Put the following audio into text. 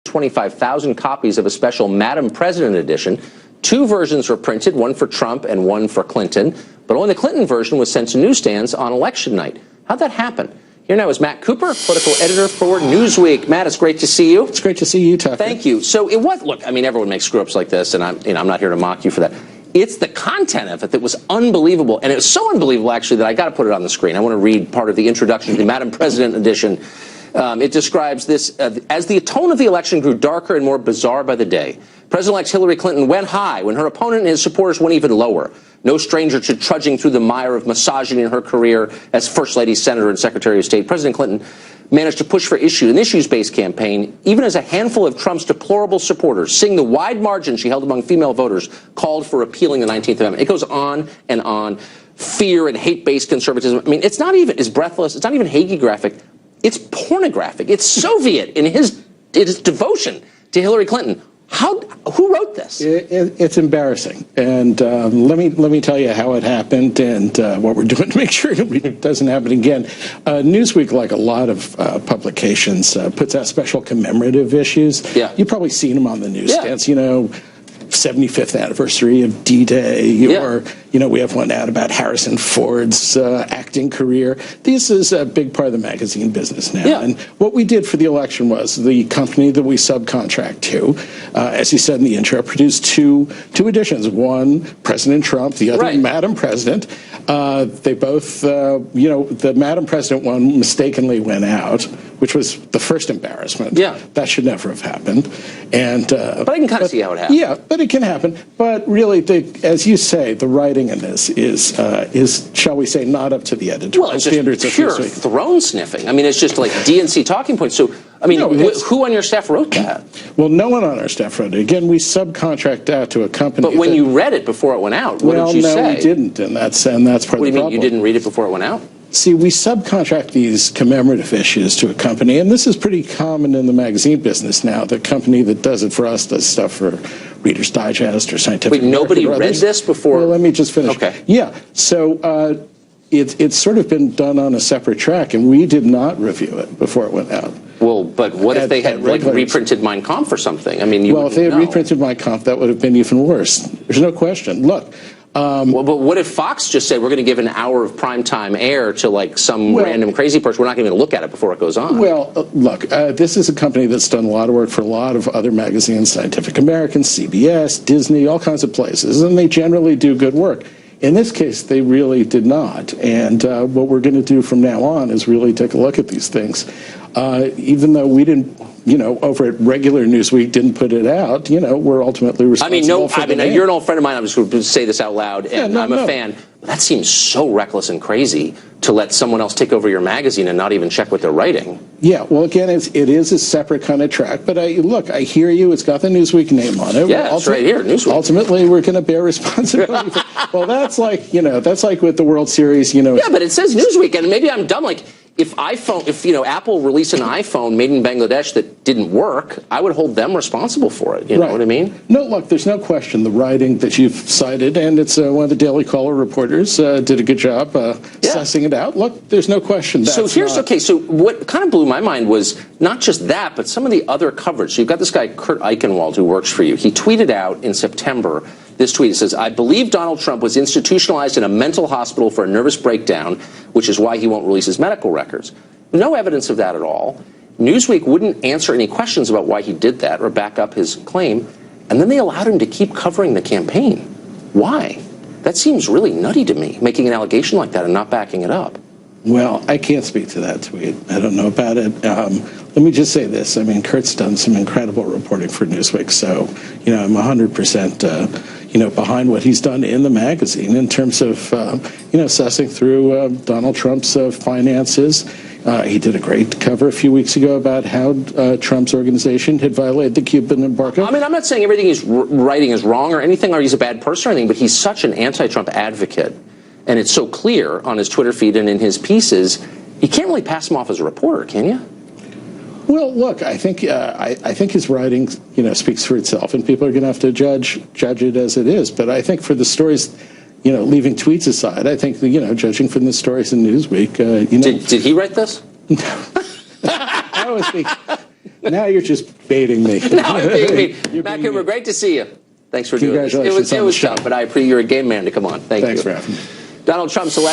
25,000 copies of a special Madam President edition. 2 versions were printed, one for Trump and one for Clinton, but only the Clinton version was sent to newsstands on election night. How'd that happen? Here now is Matt Cooper, political editor for Newsweek. Matt, it's great to see you. It's great to see you, Tucker. Thank you. So it was, look, I mean, everyone makes screw-ups like this, and I'm not here to mock you for that. It's the content of it that was unbelievable, and it was so unbelievable, actually, that I got to put it on the screen. I want to read part of the introduction to the Madam President edition. It describes this as the tone of the election grew darker and more bizarre by the day. President-elect Hillary Clinton went high when her opponent and his supporters went even lower. No stranger to trudging through the mire of misogyny in her career as First Lady, Senator, and Secretary of State. President Clinton managed to push for an issues-based campaign, even as a handful of Trump's deplorable supporters, seeing the wide margin she held among female voters, called for repealing the 19th Amendment. It goes on and on. Fear and hate-based conservatism. I mean, it's not even, it's breathless. It's not even hagiographic. It's pornographic. It's Soviet in his devotion to Hillary Clinton. Who wrote this? It's embarrassing, and let me tell you how it happened and what we're doing to make sure it doesn't happen again. Newsweek, like a lot of publications, puts out special commemorative issues. Yeah. You've probably seen them on the newsstands. You know, 75th anniversary of D-Day, or, you know, we have one out about Harrison Ford's acting career. This is a big part of the magazine business now. And what we did for the election was the company that we subcontract to, as you said in the intro, produced two editions. One, President Trump, the other, Madam President. They both, you know, the Madam President one mistakenly went out, which was the first embarrassment. Yeah. That should never have happened. And but I can kind of see how it happened. Yeah, but it can happen. But really, as you say, the writing in this is, shall we say, not up to the editorial standards of pure Newsweek. throne sniffing. I mean, it's just like DNC talking points. So, I mean, who on your staff wrote that? Well, no one on our staff wrote it. Again, we subcontract out to a company. But when you read it before it went out, what did you say? Well, no, we didn't, and that's part of the problem. What do you mean, you didn't read it before it went out? See, we subcontract these commemorative issues to a company, and this is pretty common in the magazine business now. The company that does it for us does stuff for Reader's Digest or Scientific American. Wait, nobody read this before? Well, let me just finish. Okay. Yeah, so it's sort of been done on a separate track, and we did not review it before it went out. Well, but what if they had like reprinted Mein Kampf or something? I mean, well, if they had reprinted Mein Kampf, that would have been even worse. There's no question. Look. Well, but what if Fox just said we're going to give an hour of primetime air to like some random crazy person? We're not even going to look at it before it goes on. Well, look, this is a company that's done a lot of work for a lot of other magazines, Scientific American, CBS, Disney, all kinds of places, and they generally do good work. In this case, they really did not. And what we're going to do from now on is really take a look at these things. Even though we didn't, you know, over at regular Newsweek didn't put it out, you know, we're ultimately responsible for it. You're an old friend of mine. I'm just going to say this out loud, and I'm a fan. That seems so reckless and crazy to let someone else take over your magazine and not even check what they're writing. Yeah, well, again, it is a separate kind of track. But look, I hear you. It's got the Newsweek name on it. Yeah, it's right here, Newsweek. Ultimately, we're going to bear responsibility for. Well, that's like, you know, that's like with the World Series, you know. Yeah, but it says Newsweek, and maybe I'm dumb. Like, if you know, Apple released an iPhone made in Bangladesh that didn't work, I would hold them responsible for it. You know what I mean? No, look, there's no question the writing that you've cited, and it's one of the Daily Caller reporters did a good job sussing it out. Look, there's no question. So what kind of blew my mind was not just that, but some of the other coverage. So you've got this guy, Kurt Eichenwald, who works for you. He tweeted out in September this tweet. It says, I believe Donald Trump was institutionalized in a mental hospital for a nervous breakdown, which is why he won't release his medical records. No evidence of that at all. Newsweek wouldn't answer any questions about why he did that or back up his claim. And then they allowed him to keep covering the campaign. Why? That seems really nutty to me, making an allegation like that and not backing it up. Well, I can't speak to that tweet. I don't know about it. Let me just say this. I mean, Kurt's done some incredible reporting for Newsweek, so, you know, I'm 100%, you know, behind what he's done in the magazine in terms of, you know, sussing through Donald Trump's finances. He did a great cover a few weeks ago about how Trump's organization had violated the Cuban embargo. I mean, I'm not saying everything he's writing is wrong or anything, or he's a bad person or anything, but he's such an anti-Trump advocate. And it's so clear on his Twitter feed and in his pieces, you can't really pass him off as a reporter, can you? Well, look, I think his writing, you know, speaks for itself, and people are going to have to judge it as it is. But I think for the stories, you know, leaving tweets aside, I think you know, judging from the stories in Newsweek, you know, did he write this? No. Now you're just baiting me. Now I'm being mean. Matt being Cooper, mean. great to see you. Thanks for doing this. Congratulations It on was the show. tough, but I appreciate you're a game man to come on. Thank you. Thanks for having me. Donald Trump's election.